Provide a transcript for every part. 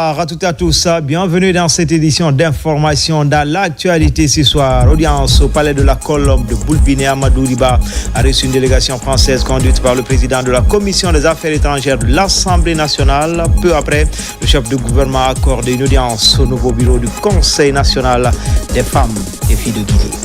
Bonsoir à toutes et à tous. Bienvenue dans cette édition d'information dans l'actualité ce soir. Audience au palais de la Colombe de Boulbine. Amadou Riba a reçu une délégation française conduite par le président de la Commission des Affaires étrangères de l'Assemblée nationale. Peu après, le chef de gouvernement a accordé une audience au nouveau bureau du Conseil national des femmes et filles de Guinée.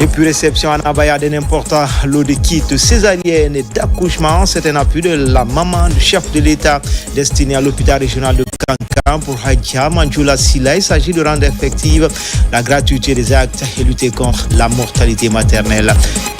Et puis réception à Nabaya d'un important lot de kits césariennes et d'accouchement. C'est un appui de la maman du chef de l'État destiné à l'hôpital régional de Kankan pour Hadja Manjoula Silla. Il s'agit de rendre effective la gratuité des actes et lutter contre la mortalité maternelle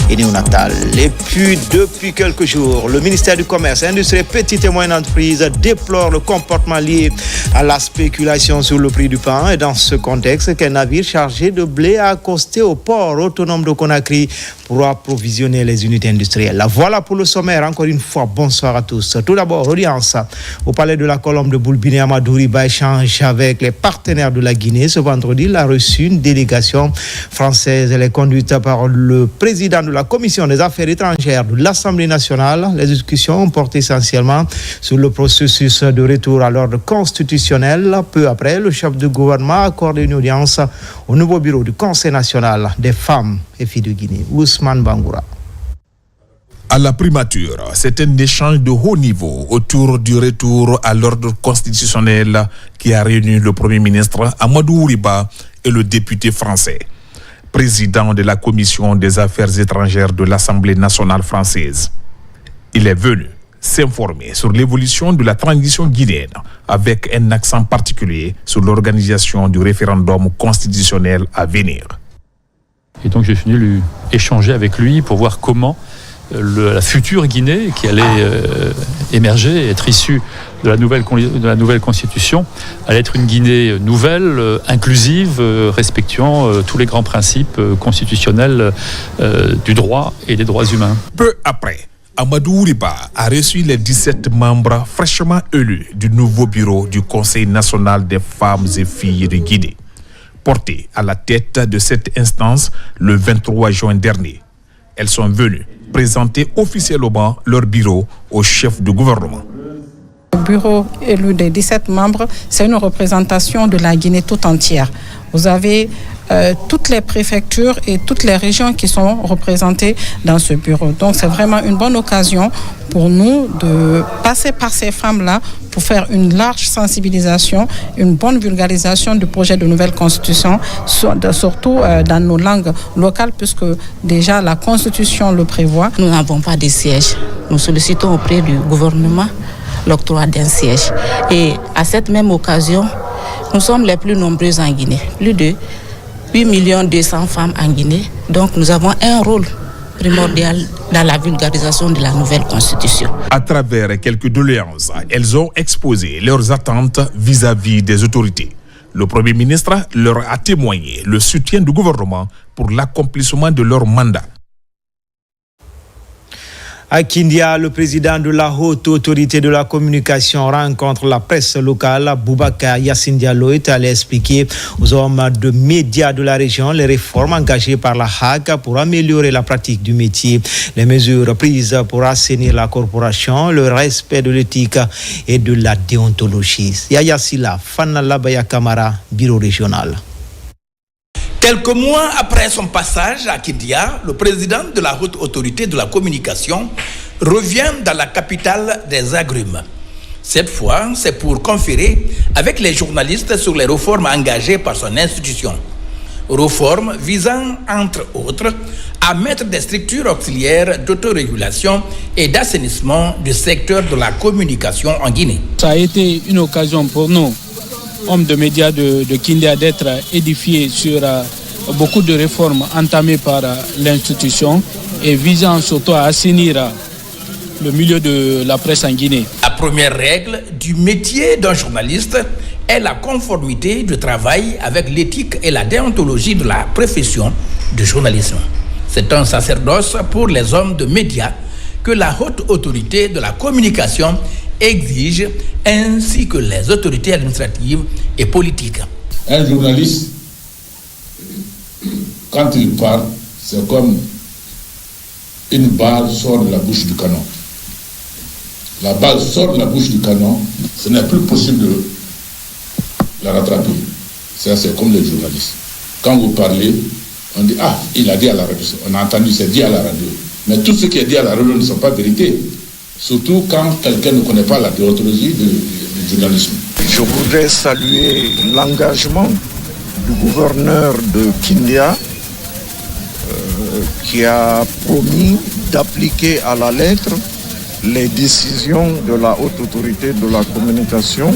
et néonatale. Et puis depuis quelques jours, le ministère du Commerce, Industrie, Petites et Moyennes Entreprises déplore le comportement lié à la spéculation sur le prix du pain. Et dans ce contexte, qu'un navire chargé de blé a accosté au port autonome de Conakry pour approvisionner les unités industrielles. Voilà pour le sommaire. Encore une fois, bonsoir à tous. Tout d'abord, audience au palais de la Colombe de Boulbine. Amadou Riba échange avec les partenaires de la Guinée. Ce vendredi, il a reçu une délégation française. Elle est conduite par le président de la Commission des Affaires étrangères de l'Assemblée nationale. Les discussions ont porté essentiellement sur le processus de retour à l'ordre constitutionnel. Peu après, le chef de gouvernement a accordé une audience au nouveau bureau du Conseil national des femmes et filles de Guinée. Ousmane Bangoura. À la primature, c'est un échange de haut niveau autour du retour à l'ordre constitutionnel qui a réuni le Premier ministre Amadou Riba et le député français. Président de la Commission des Affaires étrangères de l'Assemblée nationale française. Il est venu s'informer sur l'évolution de la transition guinéenne avec un accent particulier sur l'organisation du référendum constitutionnel à venir. Et donc je suis venu échanger avec lui pour voir comment la future Guinée qui allait émerger, être issue de la nouvelle constitution, allait être une Guinée nouvelle, inclusive, respectuant tous les grands principes constitutionnels du droit et des droits humains. Peu après, Amadou Riba a reçu les 17 membres fraîchement élus du nouveau bureau du Conseil national des femmes et filles de Guinée, porté à la tête de cette instance le 23 juin dernier. Elles sont venues présenter officiellement leur bureau au chef du gouvernement. Le bureau élu des 17 membres, c'est une représentation de la Guinée tout entière. Vous avez toutes les préfectures et toutes les régions qui sont représentées dans ce bureau. Donc c'est vraiment une bonne occasion pour nous de passer par ces femmes-là pour faire une large sensibilisation, une bonne vulgarisation du projet de nouvelle constitution, surtout dans nos langues locales, puisque déjà la constitution le prévoit. Nous n'avons pas de siège. Nous sollicitons auprès du gouvernement l'octroi d'un siège. Et à cette même occasion, nous sommes les plus nombreux en Guinée, plus de 8 200 000 femmes en Guinée. Donc nous avons un rôle primordial dans la vulgarisation de la nouvelle constitution. À travers quelques doléances, elles ont exposé leurs attentes vis-à-vis des autorités. Le Premier ministre leur a témoigné le soutien du gouvernement pour l'accomplissement de leur mandat. À Kindia, le président de la Haute Autorité de la Communication rencontre la presse locale. Boubacar Yassine Diallo est allé expliquer aux hommes de médias de la région les réformes engagées par la HAC pour améliorer la pratique du métier, les mesures prises pour assainir la corporation, le respect de l'éthique et de la déontologie. Yaya Silla, Fanala Baya Kamara, bureau régional. Quelques mois après son passage à Kindia, le président de la Haute Autorité de la Communication revient dans la capitale des agrumes. Cette fois, c'est pour conférer avec les journalistes sur les réformes engagées par son institution. Réformes visant, entre autres, à mettre des structures auxiliaires d'autorégulation et d'assainissement du secteur de la communication en Guinée. Ça a été une occasion pour nous, hommes de médias de Kindia, d'être édifiés sur beaucoup de réformes entamées par l'institution et visant surtout à assainir le milieu de la presse en Guinée. La première règle du métier d'un journaliste est la conformité du travail avec l'éthique et la déontologie de la profession de journalisme. C'est un sacerdoce pour les hommes de médias que la Haute Autorité de la Communication exige, ainsi que les autorités administratives et politiques. Un journaliste, quand il parle, c'est comme une balle sort de la bouche du canon. La balle sort de la bouche du canon, ce n'est plus possible la rattraper. Ça, c'est comme les journalistes. Quand vous parlez, on dit « Ah, il a dit à la radio ». On a entendu, c'est dit à la radio. Mais tout ce qui est dit à la radio ne sont pas vérité. Surtout quand quelqu'un ne connaît pas la déontologie du journalisme. Je voudrais saluer l'engagement du gouverneur de Kindia qui a promis d'appliquer à la lettre les décisions de la haute autorité de la communication.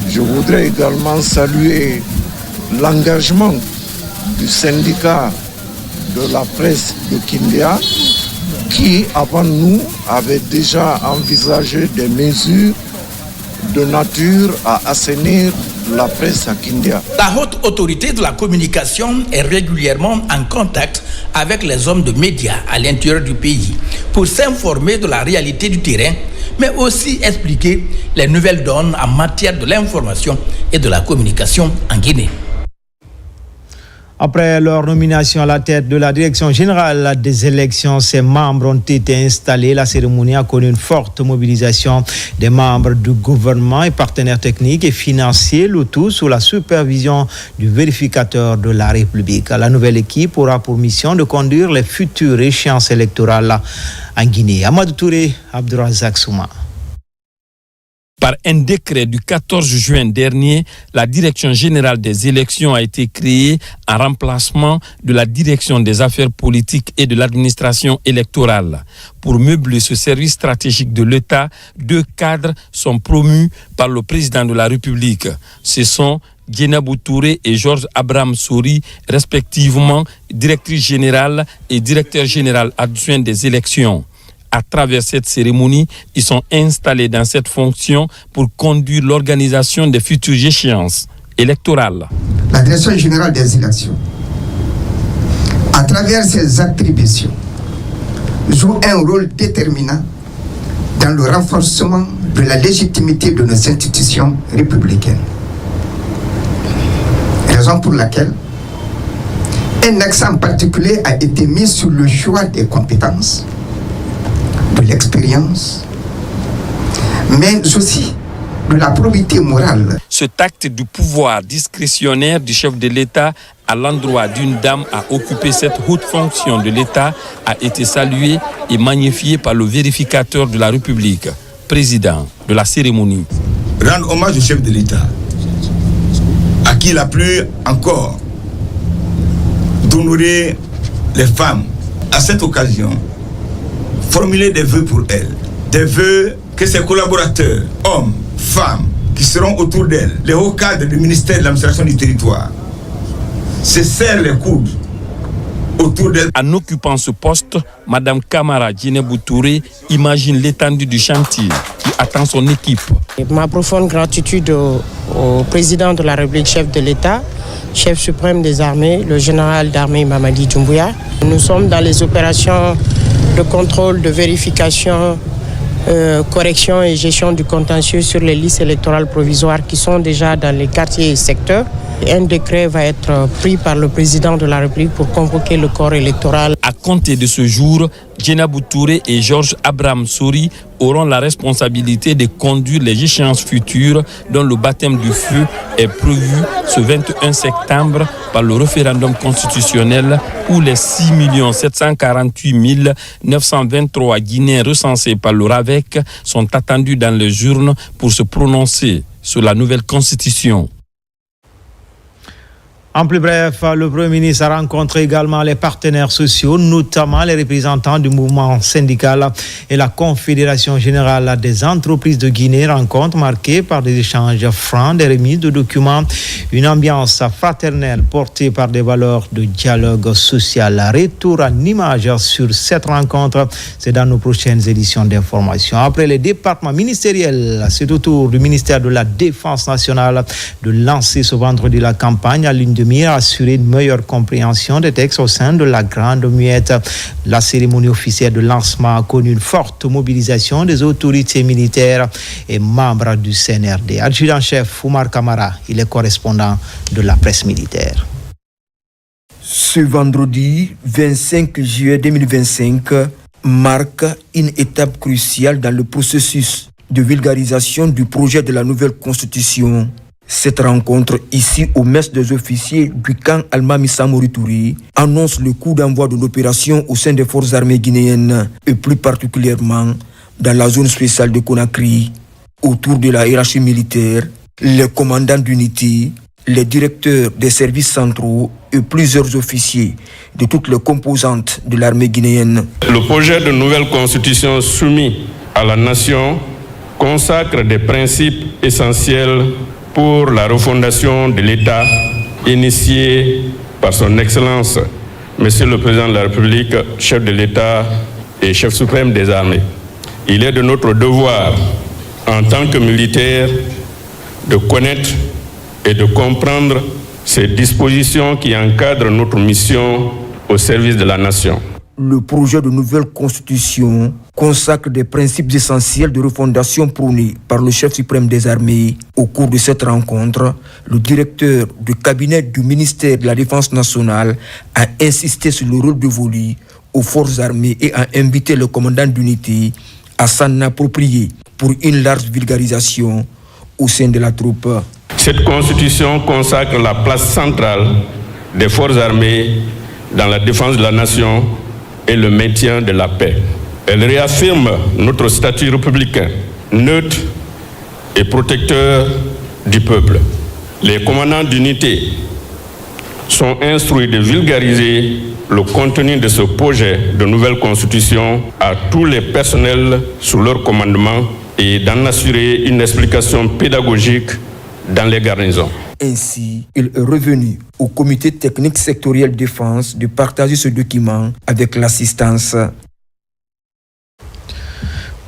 Je voudrais également saluer l'engagement du syndicat de la presse de Kindia qui, avant nous, avait déjà envisagé des mesures de nature à assainir la presse à Kindia. La haute autorité de la communication est régulièrement en contact avec les hommes de médias à l'intérieur du pays pour s'informer de la réalité du terrain, mais aussi expliquer les nouvelles donnes en matière de l'information et de la communication en Guinée. Après leur nomination à la tête de la direction générale des élections, ces membres ont été installés. La cérémonie a connu une forte mobilisation des membres du gouvernement et partenaires techniques et financiers, le tout sous la supervision du vérificateur de la République. La nouvelle équipe aura pour mission de conduire les futures échéances électorales en Guinée. Amadou Touré, Abdourazak Souma. Par un décret du 14 juin dernier, la Direction générale des élections a été créée en remplacement de la Direction des affaires politiques et de l'administration électorale. Pour meubler ce service stratégique de l'État, 2 cadres sont promus par le président de la République. Ce sont Djenabou Touré et Georges Abraham Sori, respectivement directrice générale et directeur général adjoint des élections. À travers cette cérémonie, ils sont installés dans cette fonction pour conduire l'organisation des futures échéances électorales. La Direction générale des élections, à travers ses attributions, joue un rôle déterminant dans le renforcement de la légitimité de nos institutions républicaines. Raison pour laquelle un accent particulier a été mis sur le choix des compétences, de l'expérience, mais aussi de la probité morale. Cet acte du pouvoir discrétionnaire du chef de l'État à l'endroit d'une dame à occuper cette haute fonction de l'État a été salué et magnifié par le vérificateur de la République, président de la cérémonie. Rendre hommage au chef de l'État, à qui il a plu encore d'honorer les femmes. À cette occasion, formuler des vœux pour elle, des vœux que ses collaborateurs, hommes, femmes, qui seront autour d'elle, les hauts cadres du ministère de l'administration du territoire, se serrent les coudes autour d'elle. En occupant ce poste, Madame Kamara Djenabou Touré imagine l'étendue du chantier qui attend son équipe. Ma profonde gratitude au président de la République, chef de l'État, chef suprême des armées, le général d'armée Mamadi Doumbouya. Nous sommes dans les opérations de contrôle, de vérification, correction et gestion du contentieux sur les listes électorales provisoires qui sont déjà dans les quartiers et secteurs. Un décret va être pris par le président de la République pour convoquer le corps électoral. À compter de ce jour, Djenabou Touré et Georges Abraham Sori auront la responsabilité de conduire les échéances futures dont le baptême du feu est prévu ce 21 septembre par le référendum constitutionnel où les 6 748 923 Guinéens recensés par le RAVEC sont attendus dans les urnes pour se prononcer sur la nouvelle constitution. En plus bref, le Premier ministre a rencontré également les partenaires sociaux, notamment les représentants du mouvement syndical et la Confédération générale des entreprises de Guinée. Rencontre marquée par des échanges francs, des remises de documents, une ambiance fraternelle portée par des valeurs de dialogue social. Retour en images sur cette rencontre, c'est dans nos prochaines éditions d'information. Après les départements ministériels, c'est au tour du ministère de la Défense nationale de lancer ce vendredi la campagne à l'une de mire à assurer une meilleure compréhension des textes au sein de la Grande Muette. La cérémonie officielle de lancement a connu une forte mobilisation des autorités militaires et membres du CNRD. Adjudant-chef Oumar Kamara, il est correspondant de la presse militaire. Ce vendredi 25 juillet 2025 marque une étape cruciale dans le processus de vulgarisation du projet de la nouvelle constitution. Cette rencontre ici au mess des officiers du camp Almamissa Maurituri annonce le coup d'envoi de l'opération au sein des forces armées guinéennes et plus particulièrement dans la zone spéciale de Conakry. Autour de la hiérarchie militaire, les commandants d'unité, les directeurs des services centraux et plusieurs officiers de toutes les composantes de l'armée guinéenne. Le projet de nouvelle constitution soumis à la nation consacre des principes essentiels pour la refondation de l'État initiée par son Excellence, Monsieur le Président de la République, chef de l'État et chef suprême des armées. Il est de notre devoir, en tant que militaires, de connaître et de comprendre ces dispositions qui encadrent notre mission au service de la nation. Le projet de nouvelle constitution consacre des principes essentiels de refondation prônés par le chef suprême des armées. Au cours de cette rencontre, le directeur du cabinet du ministère de la Défense nationale a insisté sur le rôle dévolu aux forces armées et a invité le commandant d'unité à s'en approprier pour une large vulgarisation au sein de la troupe. Cette constitution consacre la place centrale des forces armées dans la défense de la nation et le maintien de la paix. Elle réaffirme notre statut républicain, neutre et protecteur du peuple. Les commandants d'unité sont instruits de vulgariser le contenu de ce projet de nouvelle constitution à tous les personnels sous leur commandement et d'en assurer une explication pédagogique dans les garnisons. Ainsi, il est revenu au comité technique sectoriel défense de partager ce document avec l'assistance.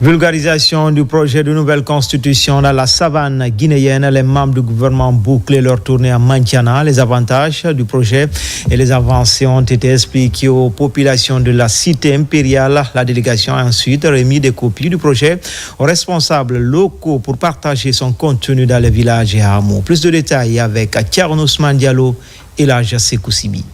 Vulgarisation du projet de nouvelle constitution dans la savane guinéenne. Les membres du gouvernement bouclaient leur tournée à Mantiana. Les avantages du projet et les avancées ont été expliqués aux populations de la cité impériale. La délégation a ensuite remis des copies du projet aux responsables locaux pour partager son contenu dans les villages et hameaux. Plus de détails avec Thierno Ousmane Diallo et l'Aja Sekousibi.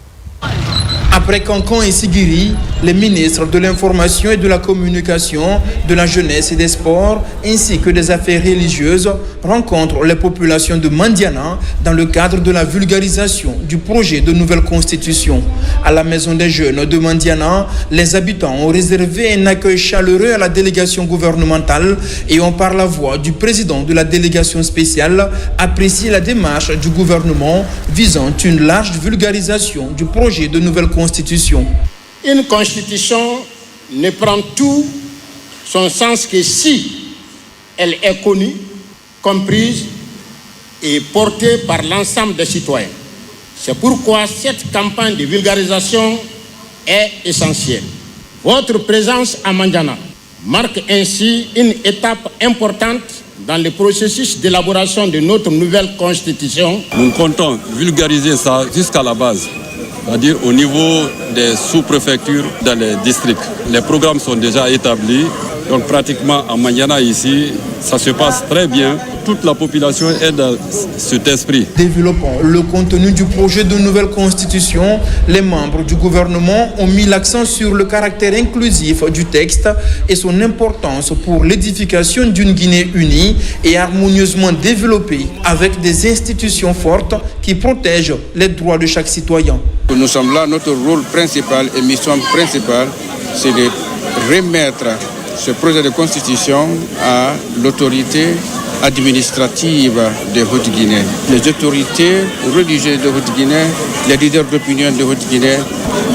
Après Cancan et Sigiri, les ministres de l'Information et de la Communication, de la Jeunesse et des Sports, ainsi que des Affaires religieuses, rencontrent les populations de Mandiana dans le cadre de la vulgarisation du projet de nouvelle constitution. À la Maison des Jeunes de Mandiana, les habitants ont réservé un accueil chaleureux à la délégation gouvernementale et ont, par la voix du président de la délégation spéciale, apprécié la démarche du gouvernement visant une large vulgarisation du projet de nouvelle constitution. Une constitution ne prend tout son sens que si elle est connue, comprise et portée par l'ensemble des citoyens. C'est pourquoi cette campagne de vulgarisation est essentielle. Votre présence à Mandiana marque ainsi une étape importante dans le processus d'élaboration de notre nouvelle constitution. Nous comptons vulgariser ça jusqu'à la base, c'est-à-dire au niveau des sous-préfectures dans les districts. Les programmes sont déjà établis, donc pratiquement à Mandiana ici, ça se passe très bien. Toute la population est dans cet esprit. Développant le contenu du projet de nouvelle constitution, les membres du gouvernement ont mis l'accent sur le caractère inclusif du texte et son importance pour l'édification d'une Guinée unie et harmonieusement développée avec des institutions fortes qui protègent les droits de chaque citoyen. Nous sommes là, notre rôle principal et mission principale, c'est de remettre ce projet de constitution à l'autorité administrative de Haute-Guinée. Les autorités religieuses de Haute-Guinée, les leaders d'opinion de Haute-Guinée,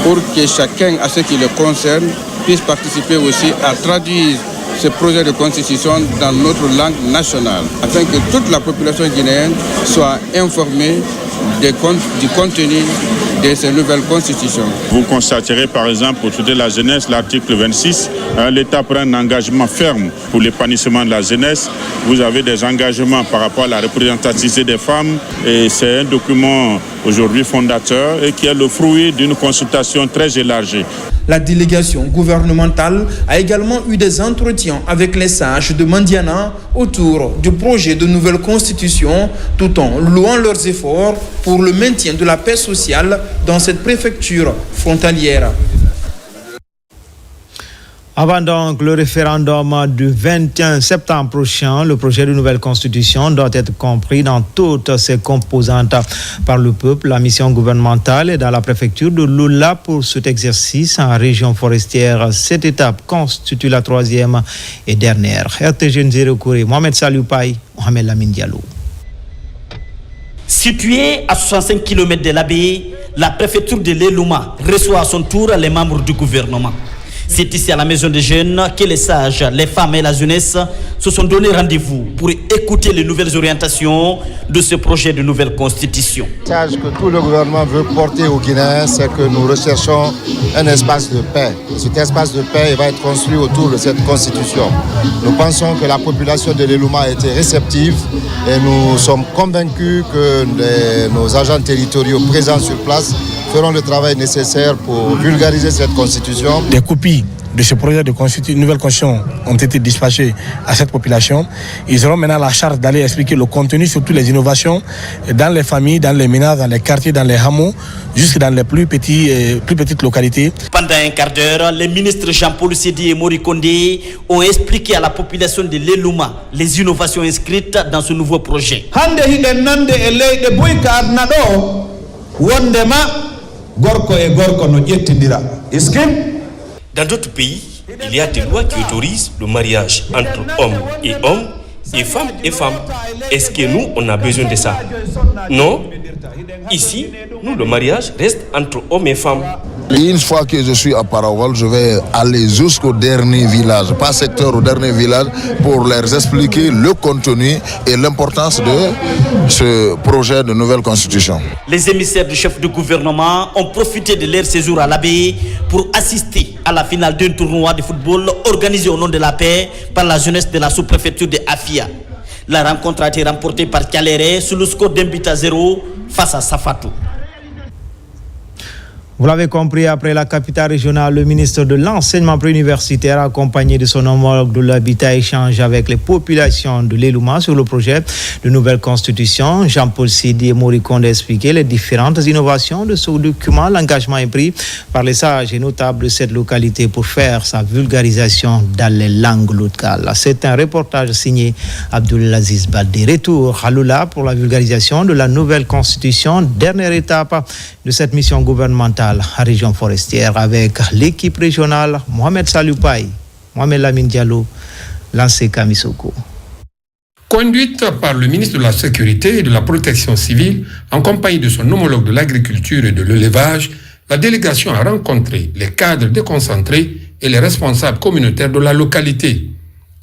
pour que chacun, à ce qui le concerne, puisse participer aussi à traduire ce projet de constitution dans notre langue nationale, afin que toute la population guinéenne soit informée du contenu de ces nouvelles constitutions. Vous constaterez par exemple autour de la jeunesse, l'article 26, l'État prend un engagement ferme pour l'épanouissement de la jeunesse. Vous avez des engagements par rapport à la représentativité des femmes et c'est un document aujourd'hui fondateur et qui est le fruit d'une consultation très élargie. La délégation gouvernementale a également eu des entretiens avec les sages de Mandiana autour du projet de nouvelle constitution, tout en louant leurs efforts pour le maintien de la paix sociale dans cette préfecture frontalière. Avant donc le référendum du 21 septembre prochain, le projet de nouvelle constitution doit être compris dans toutes ses composantes par le peuple. La mission gouvernementale est dans la préfecture de Lola pour cet exercice en région forestière. Cette étape constitue la troisième et dernière. RTG Nzero Kouré, Mohamed Salioupaï, Mohamed Lamine Diallo. Située à 65 km de l'abbaye, la préfecture de l'Elouma reçoit à son tour les membres du gouvernement. C'est ici à la maison des jeunes que les sages, les femmes et la jeunesse se sont donné rendez-vous pour écouter les nouvelles orientations de ce projet de nouvelle constitution. Le message que tout le gouvernement veut porter aux Guinéens, c'est que nous recherchons un espace de paix. Cet espace de paix va être construit autour de cette constitution. Nous pensons que la population de l'Elouma a été réceptive et nous sommes convaincus que nos agents territoriaux présents sur place feront le travail nécessaire pour vulgariser cette constitution. Des copies de ce projet de nouvelle constitution ont été dispatchées à cette population. Ils auront maintenant la charge d'aller expliquer le contenu, surtout les innovations dans les familles, dans les ménages, dans les quartiers, dans les hameaux, jusque dans les plus petites localités. Pendant un quart d'heure, les ministres Jean-Paul Sedi et Mori Kondé ont expliqué à la population de l'Elouma les innovations inscrites dans ce nouveau projet. Dans d'autres pays, il y a des lois qui autorisent le mariage entre hommes et femmes et femmes. Est-ce que nous, on a besoin de ça? Non. Ici, nous, le mariage reste entre hommes et femmes. Une fois que je suis à Parawal, je vais aller jusqu'au dernier village, pas secteur, au dernier village, pour leur expliquer le contenu et l'importance de ce projet de nouvelle constitution. Les émissaires du chef du gouvernement ont profité de leur séjour à l'abbaye pour assister à la finale d'un tournoi de football organisé au nom de la paix par la jeunesse de la sous-préfecture de Afia. La rencontre a été remportée par Kalere sur le score d'un but à 0 face à Safatou. Vous l'avez compris, après la capitale régionale, le ministre de l'Enseignement préuniversitaire, accompagné de son homologue de l'habitat, échange avec les populations de l'Elouma sur le projet de nouvelle constitution. Jean-Paul Sidi et Mori Kondé expliquaient les différentes innovations de ce document. L'engagement est pris par les sages et notables de cette localité pour faire sa vulgarisation dans les langues locales. C'est un reportage signé Abdulaziz Badé. Retour à Lola pour la vulgarisation de la nouvelle constitution, dernière étape de cette mission gouvernementale à région forestière avec l'équipe régionale Mohamed Salioupaï, Mohamed Lamine Diallo, Lancé Kamisoko. Conduite par le ministre de la Sécurité et de la Protection civile, en compagnie de son homologue de l'agriculture et de l'élevage, la délégation a rencontré les cadres déconcentrés et les responsables communautaires de la localité.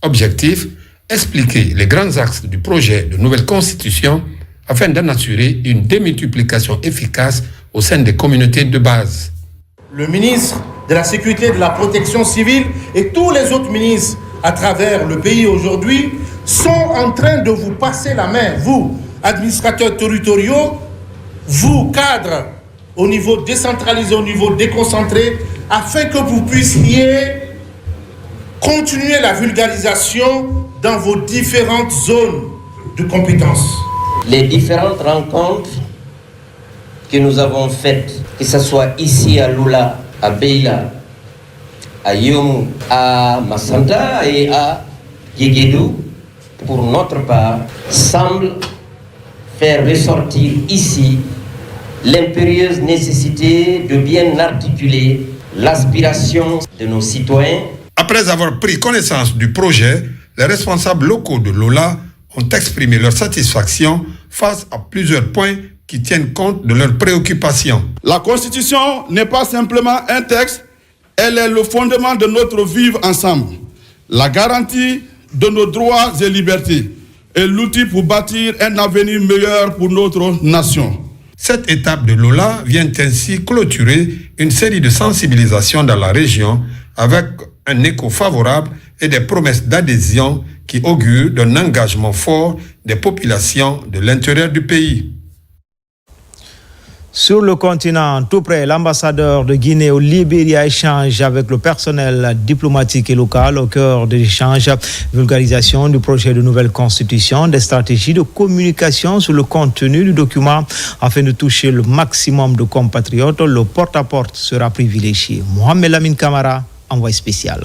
Objectif, expliquer les grands axes du projet de nouvelle constitution afin d'en assurer une démultiplication efficace au sein des communautés de base. Le ministre de la Sécurité et de la Protection civile et tous les autres ministres à travers le pays aujourd'hui sont en train de vous passer la main, vous, administrateurs territoriaux, vous, cadres, au niveau décentralisé, au niveau déconcentré, afin que vous puissiez continuer la vulgarisation dans vos différentes zones de compétences. Les différentes rencontres que nous avons faites, que ce soit ici à Lula, à Beila, à Yomu, à Massanta et à Yegedou, pour notre part, semblent faire ressortir ici l'impérieuse nécessité de bien articuler l'aspiration de nos citoyens. Après avoir pris connaissance du projet, les responsables locaux de Lola ont exprimé leur satisfaction face à plusieurs points qui tiennent compte de leurs préoccupations. La Constitution n'est pas simplement un texte, elle est le fondement de notre vivre ensemble, la garantie de nos droits et libertés et l'outil pour bâtir un avenir meilleur pour notre nation. Cette étape de Lola vient ainsi clôturer une série de sensibilisations dans la région avec un écho favorable et des promesses d'adhésion qui augurent d'un engagement fort des populations de l'intérieur du pays. Sur le continent, tout près, l'ambassadeur de Guinée au Libéria échange avec le personnel diplomatique et local au cœur de l'échange, vulgarisation du projet de nouvelle constitution, des stratégies de communication sur le contenu du document afin de toucher le maximum de compatriotes. Le porte-à-porte sera privilégié. Mohamed Lamine Kamara, envoyé spécial.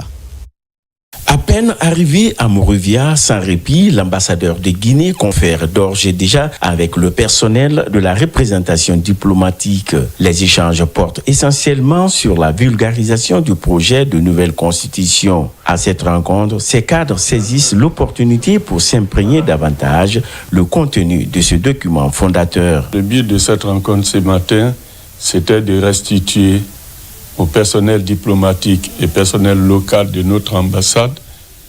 À peine arrivé à Monrovia, sans répit, l'ambassadeur de Guinée confère d'ores et déjà avec le personnel de la représentation diplomatique. Les échanges portent essentiellement sur la vulgarisation du projet de nouvelle constitution. À cette rencontre, ces cadres saisissent l'opportunité pour s'imprégner davantage le contenu de ce document fondateur. Le but de cette rencontre ce matin, c'était de restituer au personnel diplomatique et personnel local de notre ambassade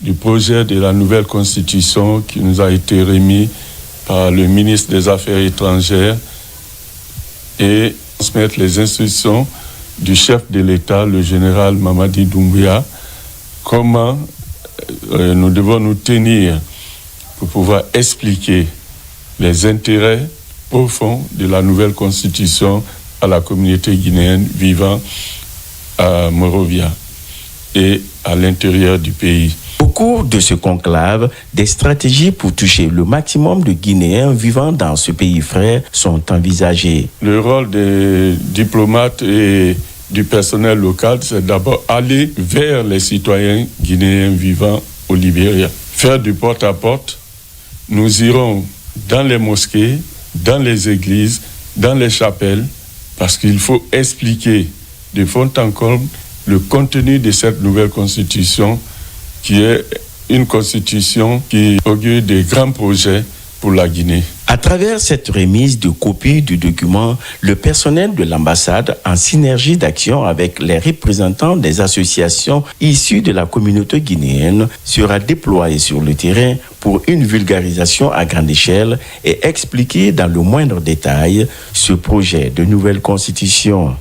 du projet de la nouvelle constitution qui nous a été remis par le ministre des Affaires étrangères et transmettre les instructions du chef de l'État, le général Mamadi Doumbouya, comment nous devons nous tenir pour pouvoir expliquer les intérêts profonds de la nouvelle constitution à la communauté guinéenne vivant à Monrovia et à l'intérieur du pays. Au cours de ce conclave, des stratégies pour toucher le maximum de Guinéens vivant dans ce pays frère sont envisagées. Le rôle des diplomates et du personnel local, c'est d'abord aller vers les citoyens guinéens vivant au Libéria. Faire du porte-à-porte. Nous irons dans les mosquées, dans les églises, dans les chapelles, parce qu'il faut expliquer de fond en comble le contenu de cette nouvelle constitution qui est une constitution qui augure des grands projets pour la Guinée. À travers cette remise de copies du document, le personnel de l'ambassade, en synergie d'action avec les représentants des associations issues de la communauté guinéenne, sera déployé sur le terrain pour une vulgarisation à grande échelle et expliquer dans le moindre détail ce projet de nouvelle constitution.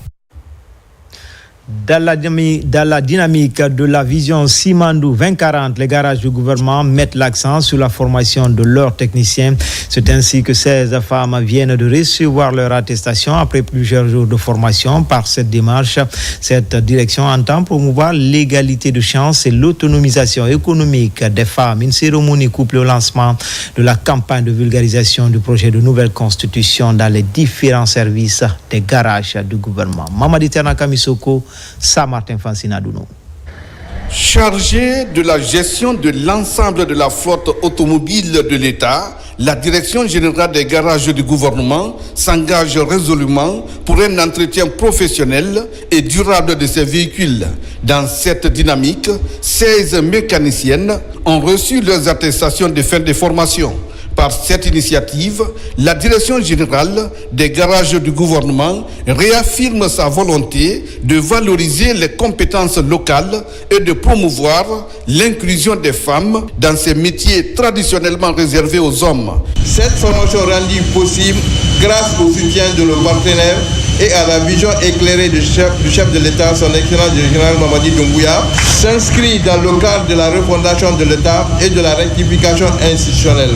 Dans la dynamique de la vision Simandou 2040, les garages du gouvernement mettent l'accent sur la formation de leurs techniciens. C'est ainsi que 16 femmes viennent de recevoir leur attestation après plusieurs jours de formation. Par cette démarche, cette direction entend promouvoir l'égalité de chance et l'autonomisation économique des femmes. Une cérémonie couplée au lancement de la campagne de vulgarisation du projet de nouvelle constitution dans les différents services des garages du gouvernement. Mamadi Ternaka Misoko, Saint-Martin Fancinadouno. Chargé de la gestion de l'ensemble de la flotte automobile de l'État, la Direction générale des garages du gouvernement s'engage résolument pour un entretien professionnel et durable de ces véhicules. Dans cette dynamique, 16 mécaniciennes ont reçu leurs attestations de fin de formation. Par cette initiative, la Direction générale des garages du gouvernement réaffirme sa volonté de valoriser les compétences locales et de promouvoir l'inclusion des femmes dans ces métiers traditionnellement réservés aux hommes. Cette formation rendue possible grâce au soutien de nos partenaires et à la vision éclairée du chef de l'État, son Excellence le général Mamadi Doumbouya, s'inscrit dans le cadre de la refondation de l'État et de la rectification institutionnelle.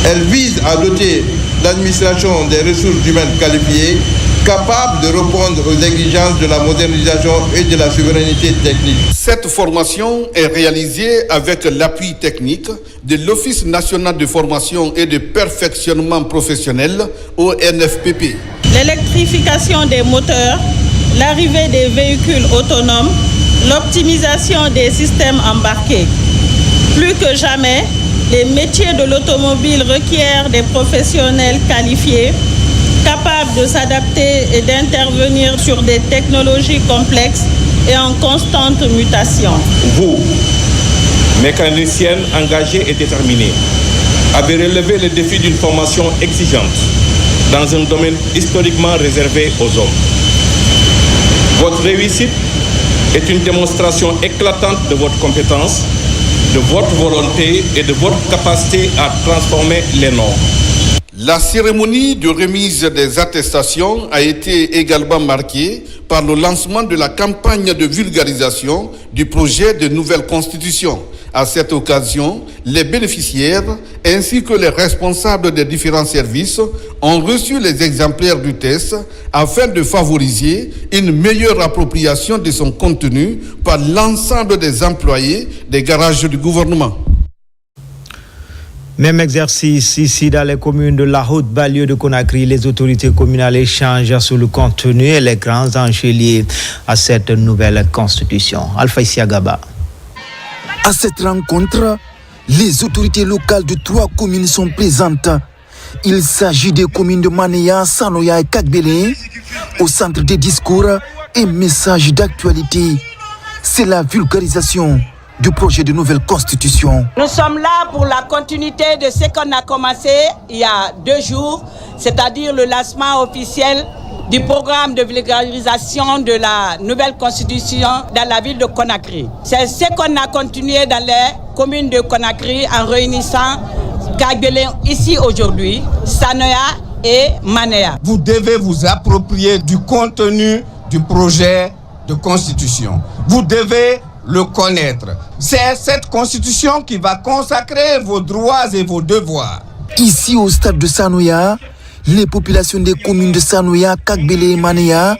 Elle vise à doter l'administration des ressources humaines qualifiées, capables de répondre aux exigences de la modernisation et de la souveraineté technique. Cette formation est réalisée avec l'appui technique de l'Office national de formation et de perfectionnement professionnel, ONFPP. L'électrification des moteurs, l'arrivée des véhicules autonomes, l'optimisation des systèmes embarqués. Plus que jamais, les métiers de l'automobile requièrent des professionnels qualifiés, capables de s'adapter et d'intervenir sur des technologies complexes et en constante mutation. Vous, mécaniciennes engagées et déterminées, avez relevé le défi d'une formation exigeante dans un domaine historiquement réservé aux hommes. Votre réussite est une démonstration éclatante de votre compétence, de votre volonté et de votre capacité à transformer les normes. La cérémonie de remise des attestations a été également marquée par le lancement de la campagne de vulgarisation du projet de nouvelle constitution. À cette occasion, les bénéficiaires ainsi que les responsables des différents services ont reçu les exemplaires du test afin de favoriser une meilleure appropriation de son contenu par l'ensemble des employés des garages du gouvernement. Même exercice ici dans les communes de la Haute-Banlieue de Conakry. Les autorités communales échangent sur le contenu et les grands enjeux liés à cette nouvelle constitution. Alpha Isiagaba. À cette rencontre, les autorités locales de 3 communes sont présentes. Il s'agit des communes de Manéa, Sanoya et Kagbele. Au centre des discours et messages d'actualité, c'est la vulgarisation du projet de nouvelle constitution. Nous sommes là pour la continuité de ce qu'on a commencé il y a 2 jours, c'est-à-dire le lancement officiel du programme de vulgarisation de la nouvelle constitution dans la ville de Conakry. C'est ce qu'on a continué dans les communes de Conakry en réunissant Kagbele ici aujourd'hui, Sanoya et Manéa. Vous devez vous approprier du contenu du projet de constitution. Vous devez le connaître. C'est cette constitution qui va consacrer vos droits et vos devoirs. Ici au stade de Sanoya, les populations des communes de Sanoya, Kagbele et Manéa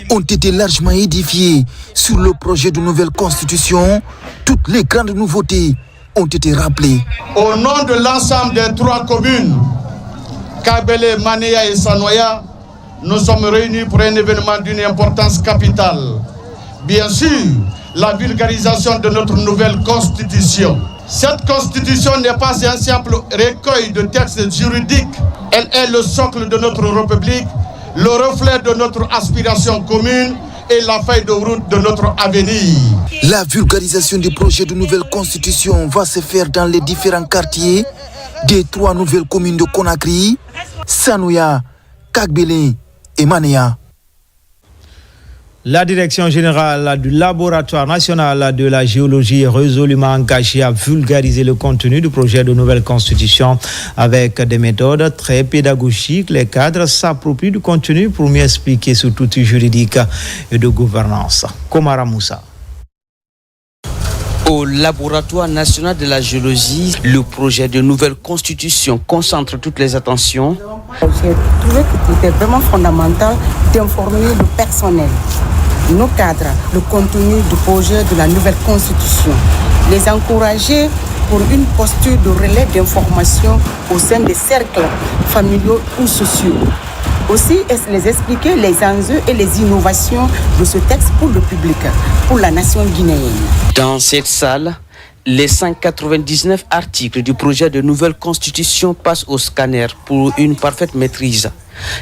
ont été largement édifiées sur le projet de nouvelle constitution. Toutes les grandes nouveautés ont été rappelées. Au nom de l'ensemble des 3 communes, Kagbele, Manéa et Sanoya, nous sommes réunis pour un événement d'une importance capitale. Bien sûr, la vulgarisation de notre nouvelle constitution. Cette constitution n'est pas un simple recueil de textes juridiques. Elle est le socle de notre République, le reflet de notre aspiration commune et la feuille de route de notre avenir. La vulgarisation du projet de nouvelle constitution va se faire dans les différents quartiers des 3 nouvelles communes de Conakry, Sanoya, Kagbele et Manéa. La direction générale du laboratoire national de la géologie est résolument engagée à vulgariser le contenu du projet de nouvelle constitution avec des méthodes très pédagogiques. Les cadres s'approprient du contenu pour mieux expliquer sur tout juridique et de gouvernance. Komara Moussa. Au laboratoire national de la géologie, le projet de nouvelle constitution concentre toutes les attentions. J'ai trouvé que c'était vraiment fondamental d'informer le personnel, nos cadres, le contenu du projet de la nouvelle constitution, les encourager pour une posture de relais d'information au sein des cercles familiaux ou sociaux. Aussi, les expliquer les enjeux et les innovations de ce texte pour le public, pour la nation guinéenne. Dans cette salle, les 199 articles du projet de nouvelle constitution passent au scanner pour une parfaite maîtrise.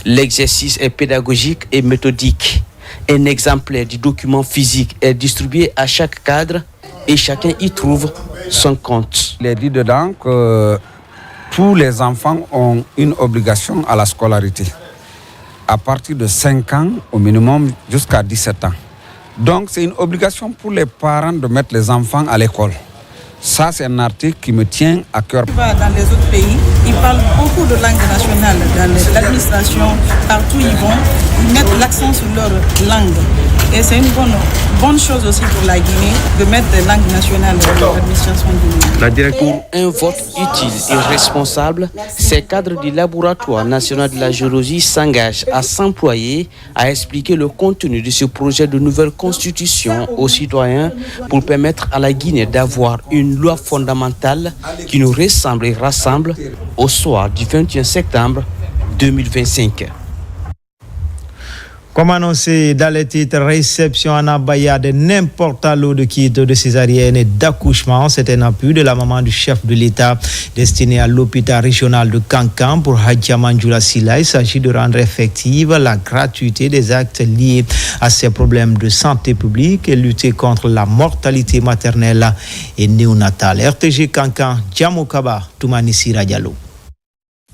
L'exercice est pédagogique et méthodique. Un exemplaire du document physique est distribué à chaque cadre et chacun y trouve son compte. Il est dit dedans que tous les enfants ont une obligation à la scolarité, à partir de 5 ans au minimum jusqu'à 17 ans. Donc c'est une obligation pour les parents de mettre les enfants à l'école. Ça, c'est un article qui me tient à cœur. Dans les autres pays, ils parlent beaucoup de langue nationale. Dans l'administration, partout ils vont, ils mettent l'accent sur leur langue. Et c'est une bonne chose aussi pour la Guinée de mettre des langues nationales dans l'administration guinéenne. Pour un vote utile et responsable, ces cadres du laboratoire national de la géologie s'engagent à s'employer à expliquer le contenu de ce projet de nouvelle constitution aux citoyens pour permettre à la Guinée d'avoir une loi fondamentale qui nous ressemble et rassemble au soir du 21 septembre 2025. Comme annoncé dans les titres, réception en abaya de n'importe lot de kits de césarienne et d'accouchement. C'est un appui de la maman du chef de l'État destiné à l'hôpital régional de Kankan pour Hadja Manjoula Silla. Il s'agit de rendre effective la gratuité des actes liés à ces problèmes de santé publique et lutter contre la mortalité maternelle et néonatale. RTG Kankan, Djamokaba, Toumani Sira Diallo.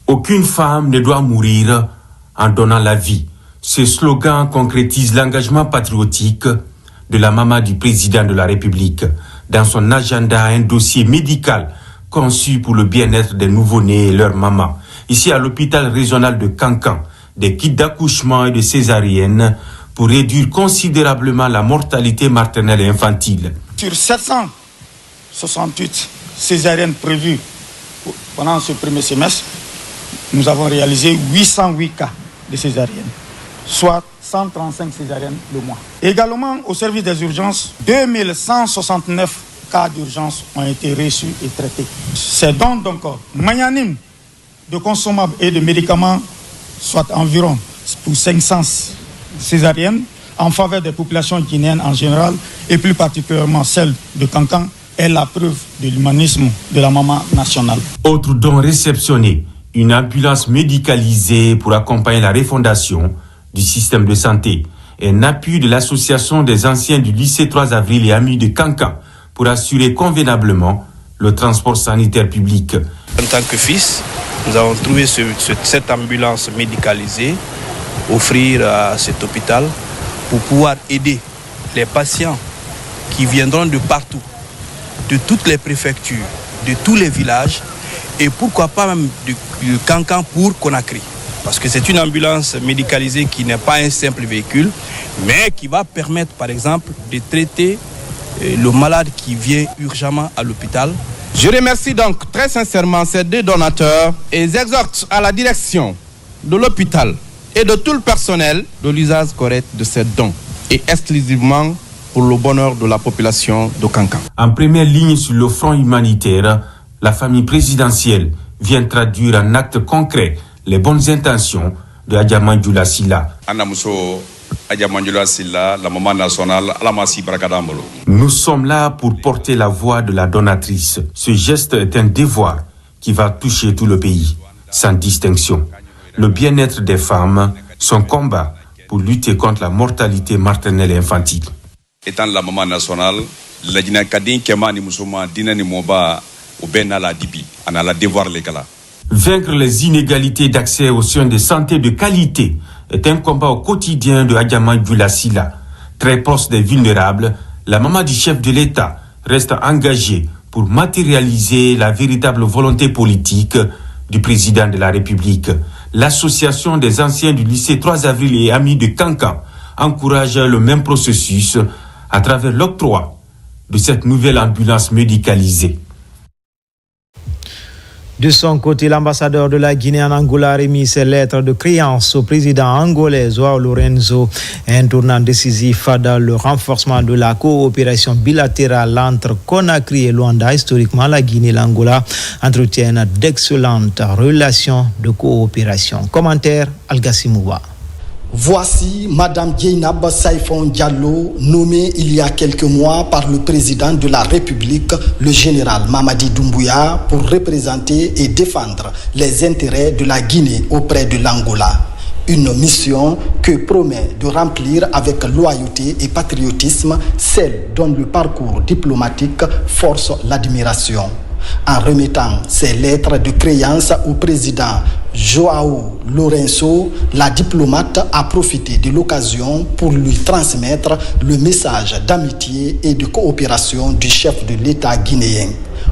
Aucune femme ne doit mourir en donnant la vie. Ce slogan concrétise l'engagement patriotique de la maman du président de la République. Dans son agenda, un dossier médical conçu pour le bien-être des nouveau-nés et leurs mamans. Ici, à l'hôpital régional de Kankan, des kits d'accouchement et de césarienne pour réduire considérablement la mortalité maternelle et infantile. Sur 768 césariennes prévues pendant ce premier semestre, nous avons réalisé 808 cas de césarienne, soit 135 césariennes le mois. Également, au service des urgences, 2169 cas d'urgence ont été reçus et traités. Ces dons donc magnanimes de consommables et de médicaments, soit environ pour 500 césariennes, en faveur des populations guinéennes en général, et plus particulièrement celles de Kankan, est la preuve de l'humanisme de la maman nationale. Autre don réceptionné, une ambulance médicalisée pour accompagner la refondation du système de santé. Un appui de l'association des anciens du lycée 3 avril et amis de Cancan pour assurer convenablement le transport sanitaire public. En tant que fils, nous avons trouvé cette ambulance médicalisée, offrir à cet hôpital pour pouvoir aider les patients qui viendront de partout, de toutes les préfectures, de tous les villages et pourquoi pas même du Cancan pour Conakry. Parce que c'est une ambulance médicalisée qui n'est pas un simple véhicule, mais qui va permettre par exemple de traiter le malade qui vient urgemment à l'hôpital. Je remercie donc très sincèrement ces deux donateurs et exhorte à la direction de l'hôpital et de tout le personnel de l'usage correct de ces dons et exclusivement pour le bonheur de la population de Cancan. En première ligne sur le front humanitaire, la famille présidentielle vient traduire en actes concrets les bonnes intentions de Adja Mandjoula Sylla. La maman nationale, Nous sommes là pour porter la voix de la donatrice. Ce geste est un devoir qui va toucher tout le pays, sans distinction. Le bien-être des femmes, son combat pour lutter contre la mortalité maternelle et infantile. Étant la maman nationale, la dina kadin kema ni musoma dina ni moba ou ben ala dibi, ana la devoir légal. Vaincre les inégalités d'accès aux soins de santé de qualité est un combat au quotidien de Adja Mandjoula Sylla. Très proche des vulnérables, la maman du chef de l'État reste engagée pour matérialiser la véritable volonté politique du président de la République. L'association des anciens du lycée 3 avril et amis de Cancan encourage le même processus à travers l'octroi de cette nouvelle ambulance médicalisée. De son côté, l'ambassadeur de la Guinée en Angola a remis ses lettres de créance au président angolais João Lourenço, un tournant décisif dans le renforcement de la coopération bilatérale entre Conakry et Luanda. Historiquement, la Guinée et l'Angola entretiennent d'excellentes relations de coopération. Commentaire Algassimouba. Voici Madame Djeynaba Saïfon Diallo, nommée il y a quelques mois par le président de la République, le général Mamadi Doumbouya, pour représenter et défendre les intérêts de la Guinée auprès de l'Angola. Une mission que promet de remplir avec loyauté et patriotisme, celle dont le parcours diplomatique force l'admiration. En remettant ses lettres de créance au président João Lourenço, la diplomate a profité de l'occasion pour lui transmettre le message d'amitié et de coopération du chef de l'État guinéen.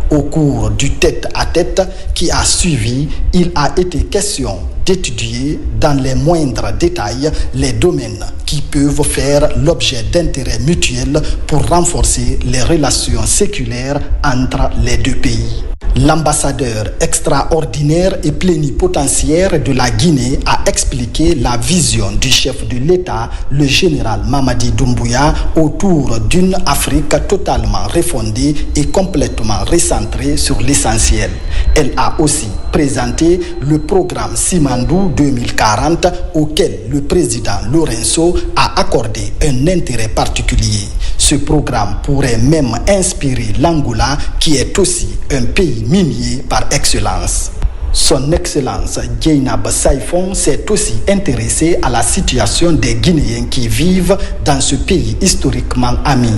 Au cours du tête-à-tête qui a suivi, il a été question d'étudier dans les moindres détails les domaines qui peuvent faire l'objet d'intérêts mutuels pour renforcer les relations séculaires entre les deux pays. L'ambassadeur extraordinaire et plénipotentiaire de la Guinée a expliqué la vision du chef de l'État, le général Mamadi Doumbouya, autour d'une Afrique totalement refondée et complètement recentrée sur l'essentiel. Elle a aussi présenté le programme Simandou 2040 auquel le président Lourenço a accordé un intérêt particulier. Ce programme pourrait même inspirer l'Angola, qui est aussi un pays minier par excellence. Son Excellence Djeynaba Saïfon s'est aussi intéressé à la situation des Guinéens qui vivent dans ce pays historiquement ami.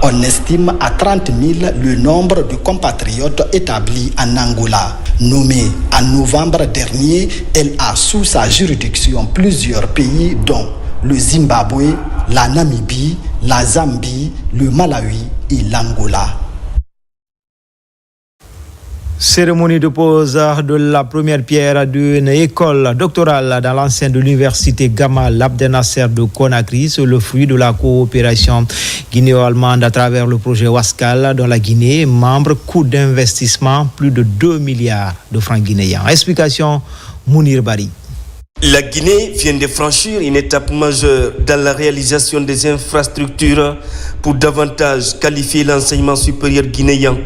On estime à 30 000 le nombre de compatriotes établis en Angola. Nommée en novembre dernier, elle a sous sa juridiction plusieurs pays dont le Zimbabwe, la Namibie, la Zambie, le Malawi et l'Angola. Cérémonie de pose de la première pierre d'une école doctorale dans l'enceinte de l'université Gamal Abdel Nasser de Conakry. C'est le fruit de la coopération guinéo-allemande à travers le projet Wascal dont la Guinée est membre. Coût d'investissement plus de 2 milliards de francs guinéens. Explication Mounir Bari. La Guinée vient de franchir une étape majeure dans la réalisation des infrastructures pour davantage qualifier l'enseignement supérieur guinéen.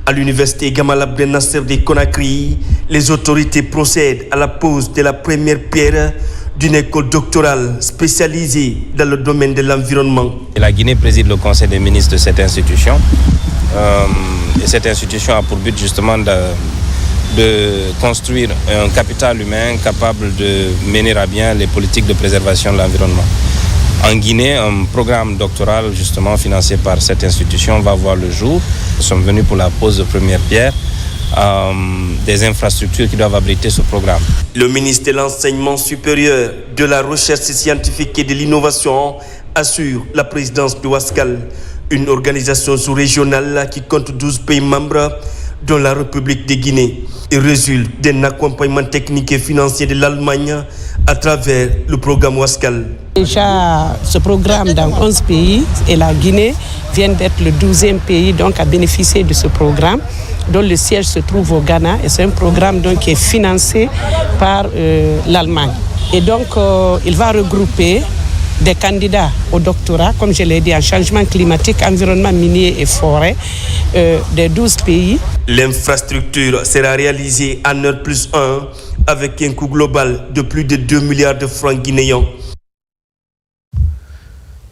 À l'université Gamal Abdel Nasser de Conakry, les autorités procèdent à la pose de la première pierre d'une école doctorale spécialisée dans le domaine de l'environnement. La Guinée préside le conseil des ministres de cette institution. Et cette institution a pour but justement de construire un capital humain capable de mener à bien les politiques de préservation de l'environnement. En Guinée, un programme doctoral justement financé par cette institution va voir le jour. Nous sommes venus pour la pose de première pierre des infrastructures qui doivent abriter ce programme. Le ministre de l'Enseignement supérieur, de la Recherche scientifique et de l'Innovation assure la présidence de WASCAL, une organisation sous-régionale qui compte 12 pays membres, dont la République de Guinée. Il résulte d'un accompagnement technique et financier de l'Allemagne à travers le programme WASCAL. Déjà, ce programme dans 11 pays et la Guinée vient d'être le 12e pays donc, à bénéficier de ce programme, dont le siège se trouve au Ghana. Et c'est un programme donc, qui est financé par l'Allemagne. Et donc, il va regrouper des candidats au doctorat, comme je l'ai dit, en changement climatique, environnement minier et forêt, des 12 pays. L'infrastructure sera réalisée en R+1 avec un coût global de plus de 2 milliards de francs guinéens.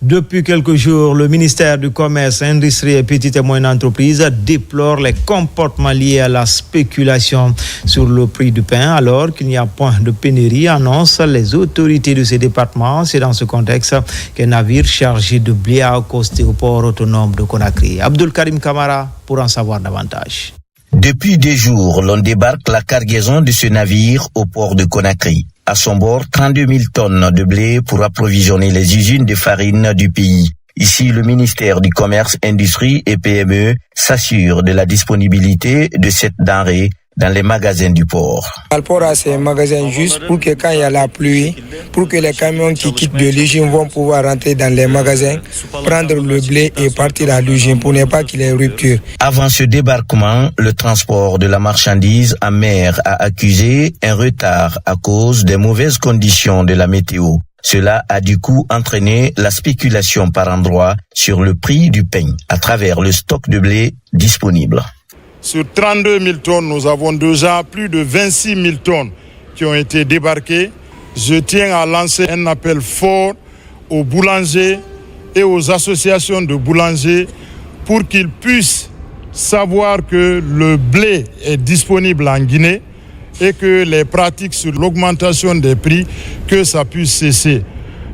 Depuis quelques jours, le ministère du Commerce, Industrie et Petites et Moyennes Entreprises déplore les comportements liés à la spéculation sur le prix du pain, alors qu'il n'y a point de pénurie, annoncent les autorités de ces départements. C'est dans ce contexte qu'un navire chargé de blé a accosté au port autonome de Conakry. Abdul Karim Kamara pour en savoir davantage. Depuis des jours, l'on débarque la cargaison de ce navire au port de Conakry. À son bord, 32 000 tonnes de blé pour approvisionner les usines de farine du pays. Ici, le ministère du Commerce, Industrie et PME s'assure de la disponibilité de cette denrée dans les magasins du port. Par rapport à ces magasins, juste pour que quand il y a la pluie, pour que les camions qui quittent de l'usine vont pouvoir rentrer dans les magasins, prendre le blé et partir à l'usine pour ne pas qu'il y ait rupture. Avant ce débarquement, le transport de la marchandise en mer a accusé un retard à cause des mauvaises conditions de la météo. Cela a du coup entraîné la spéculation par endroits sur le prix du pain à travers le stock de blé disponible. Sur 32 000 tonnes, nous avons déjà plus de 26 000 tonnes qui ont été débarquées. Je tiens à lancer un appel fort aux boulangers et aux associations de boulangers pour qu'ils puissent savoir que le blé est disponible en Guinée et que les pratiques sur l'augmentation des prix, que ça puisse cesser.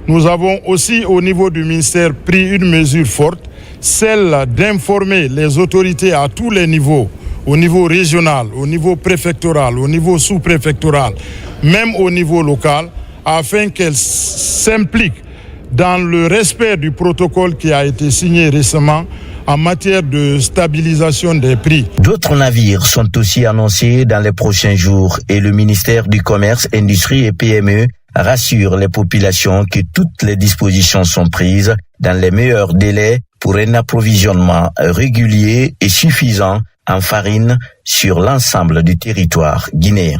Nous avons aussi au niveau du ministère pris une mesure forte, celle d'informer les autorités à tous les niveaux, au niveau régional, au niveau préfectoral, au niveau sous-préfectoral, même au niveau local, afin qu'elles s'impliquent dans le respect du protocole qui a été signé récemment en matière de stabilisation des prix. D'autres navires sont aussi annoncés dans les prochains jours et le ministère du Commerce, Industrie et PME rassure les populations que toutes les dispositions sont prises dans les meilleurs délais pour un approvisionnement régulier et suffisant en farine sur l'ensemble du territoire guinéen.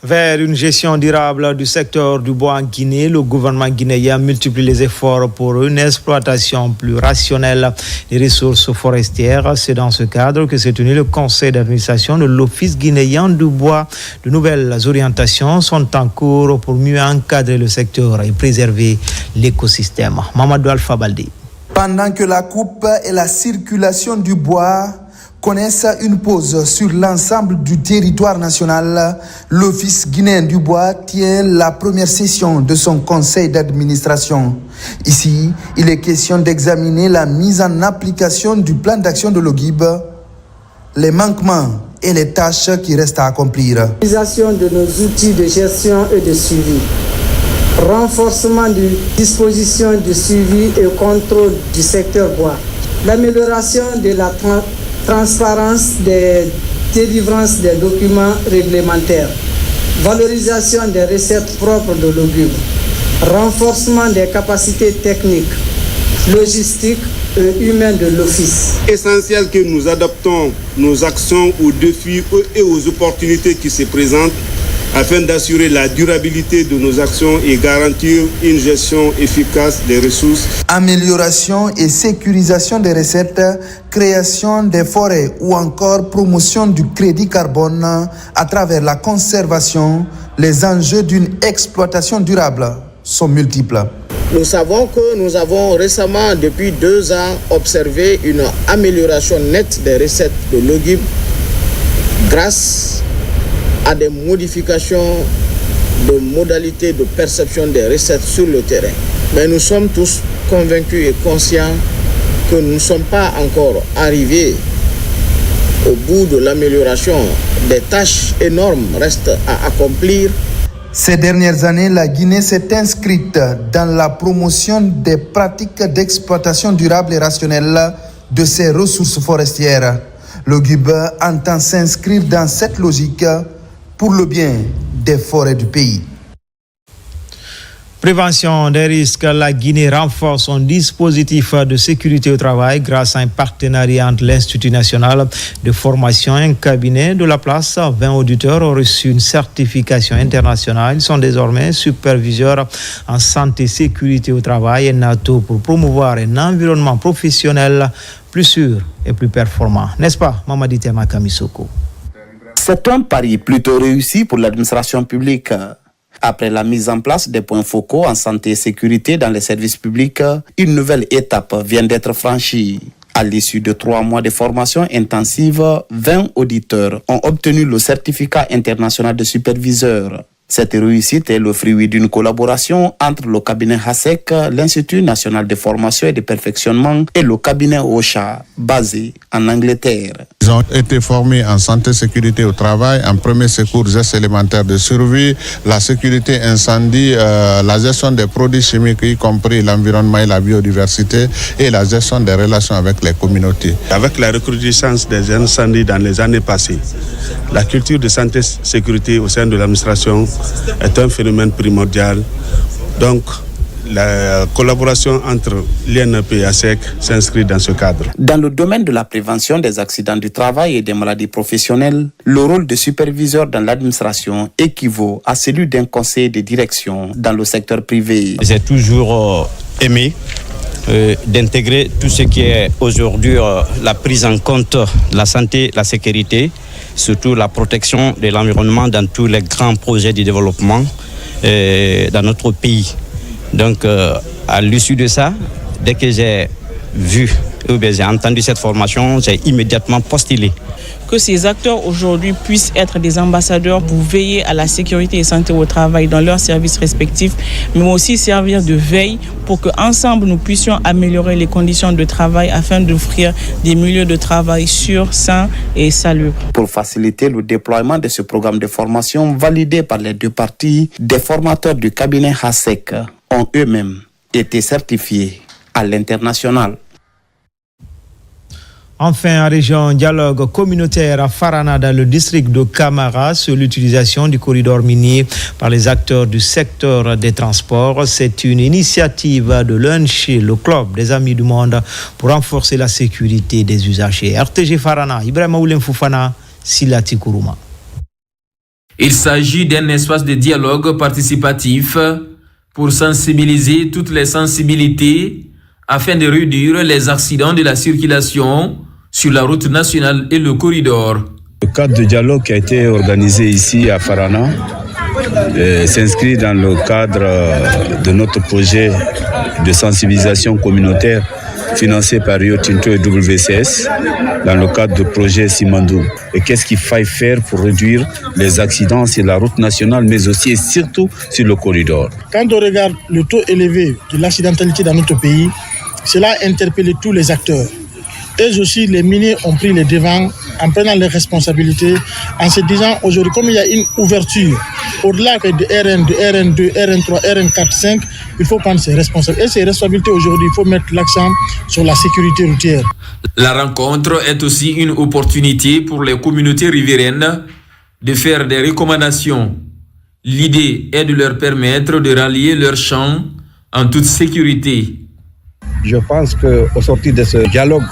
Vers une gestion durable du secteur du bois en Guinée, le gouvernement guinéen multiplie les efforts pour une exploitation plus rationnelle des ressources forestières. C'est dans ce cadre que s'est tenu le conseil d'administration de l'Office guinéen du bois. De nouvelles orientations sont en cours pour mieux encadrer le secteur et préserver l'écosystème. Mamadou Alpha Baldé. Pendant que la coupe et la circulation du bois connaissent une pause sur l'ensemble du territoire national, l'Office guinéen du bois tient la première session de son conseil d'administration. Ici, il est question d'examiner la mise en application du plan d'action de l'OGIB, les manquements et les tâches qui restent à accomplir. L'utilisation de nos outils de gestion et de suivi. Renforcement des dispositions de suivi et contrôle du secteur bois. L'amélioration de la transparence des délivrances des documents réglementaires. Valorisation des recettes propres de l'OGIB. Renforcement des capacités techniques, logistiques et humaines de l'Office. Essentiel que nous adaptons nos actions aux défis et aux opportunités qui se présentent afin d'assurer la durabilité de nos actions et garantir une gestion efficace des ressources. Amélioration et sécurisation des recettes, création des forêts ou encore promotion du crédit carbone à travers la conservation, les enjeux d'une exploitation durable sont multiples. Nous savons que nous avons récemment, depuis 2 ans, observé une amélioration nette des recettes de l'OGIB grâce à des modifications de modalités de perception des recettes sur le terrain. Mais nous sommes tous convaincus et conscients que nous ne sommes pas encore arrivés au bout de l'amélioration. Des tâches énormes restent à accomplir. Ces dernières années, la Guinée s'est inscrite dans la promotion des pratiques d'exploitation durable et rationnelle de ses ressources forestières. Le GUB entend s'inscrire dans cette logique pour le bien des forêts du pays. Prévention des risques, la Guinée renforce son dispositif de sécurité au travail grâce à un partenariat entre l'Institut national de formation et un cabinet de la place. 20 auditeurs ont reçu une certification internationale. Ils sont désormais superviseurs en santé et sécurité au travail et NATO pour promouvoir un environnement professionnel plus sûr et plus performant. N'est-ce pas, Mamadi Tema Kamisoko? C'est un pari plutôt réussi pour l'administration publique. Après la mise en place des points focaux en santé et sécurité dans les services publics, une nouvelle étape vient d'être franchie. À l'issue de 3 mois de formation intensive, 20 auditeurs ont obtenu le certificat international de superviseur. Cette réussite est le fruit d'une collaboration entre le cabinet HASEC, l'Institut national de formation et de perfectionnement, et le cabinet OSHA, basé en Angleterre. Ils ont été formés en santé et sécurité au travail, en premier secours, gestes élémentaires de survie, la sécurité incendie, la gestion des produits chimiques, y compris l'environnement et la biodiversité, et la gestion des relations avec les communautés. Avec la recrudescence des incendies dans les années passées, la culture de santé et sécurité au sein de l'administration est un phénomène primordial. Donc, la collaboration entre l'INP et ASEC s'inscrit dans ce cadre. Dans le domaine de la prévention des accidents du travail et des maladies professionnelles, le rôle de superviseur dans l'administration équivaut à celui d'un conseiller de direction dans le secteur privé. J'ai toujours aimé d'intégrer tout ce qui est aujourd'hui la prise en compte de la santé, la sécurité, surtout la protection de l'environnement dans tous les grands projets de développement dans notre pays. Donc, à l'issue de ça, dès que j'ai vu ou bien j'ai entendu cette formation, j'ai immédiatement postulé. Que ces acteurs aujourd'hui puissent être des ambassadeurs pour veiller à la sécurité et santé au travail dans leurs services respectifs, mais aussi servir de veille pour qu'ensemble nous puissions améliorer les conditions de travail afin d'offrir des milieux de travail sûrs, sains et salubres. Pour faciliter le déploiement de ce programme de formation validé par les 2 parties, des formateurs du cabinet HASEC ont eux-mêmes été certifiés à l'international. Enfin, en région, dialogue communautaire à Farana dans le district de Camara sur l'utilisation du corridor minier par les acteurs du secteur des transports. C'est une initiative de l'UNCHI, le club des Amis du Monde, pour renforcer la sécurité des usagers. RTG Farana, Ibrahima Oulem Foufana, Silati Kourouma. Il s'agit d'un espace de dialogue participatif pour sensibiliser toutes les sensibilités afin de réduire les accidents de la circulation sur la route nationale et le corridor. Le cadre de dialogue qui a été organisé ici à Farana s'inscrit dans le cadre de notre projet de sensibilisation communautaire financé par Rio Tinto et WCS dans le cadre du projet Simandou. Et qu'est-ce qu'il faille faire pour réduire les accidents sur la route nationale, mais aussi et surtout sur le corridor. Quand on regarde le taux élevé de l'accidentalité dans notre pays, cela a interpellé tous les acteurs. Et aussi, les miniers ont pris les devants en prenant leurs responsabilités, en se disant aujourd'hui, comme il y a une ouverture, au-delà de RN, de RN2, RN3, RN4, 5, il faut prendre ses responsabilités. Et ces responsabilités aujourd'hui, il faut mettre l'accent sur la sécurité routière. La rencontre est aussi une opportunité pour les communautés riveraines de faire des recommandations. L'idée est de leur permettre de rallier leurs champs en toute sécurité. Je pense qu'au sortir de ce dialogue,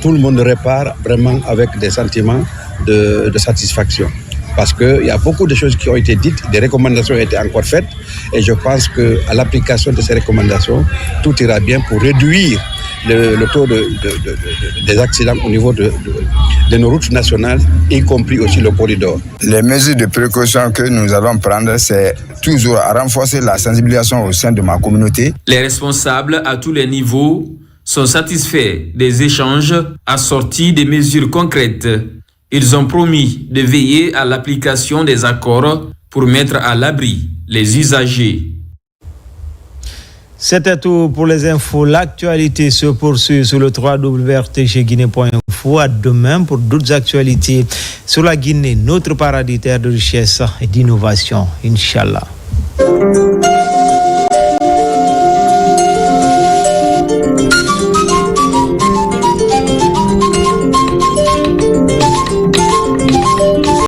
tout le monde repart vraiment avec des sentiments de satisfaction. Parce qu'il y a beaucoup de choses qui ont été dites, des recommandations ont été encore faites, et je pense qu'à l'application de ces recommandations, tout ira bien pour réduire le taux des accidents au niveau de nos routes nationales, y compris aussi le corridor. Les mesures de précaution que nous allons prendre, c'est toujours à renforcer la sensibilisation au sein de ma communauté. Les responsables à tous les niveaux sont satisfaits des échanges assortis des mesures concrètes. Ils ont promis de veiller à l'application des accords pour mettre à l'abri les usagers. C'était tout pour les infos. L'actualité se poursuit sur le www.rtgguinée.info. À demain pour d'autres actualités sur la Guinée, notre paradis terre de richesse et d'innovation. Inch'Allah.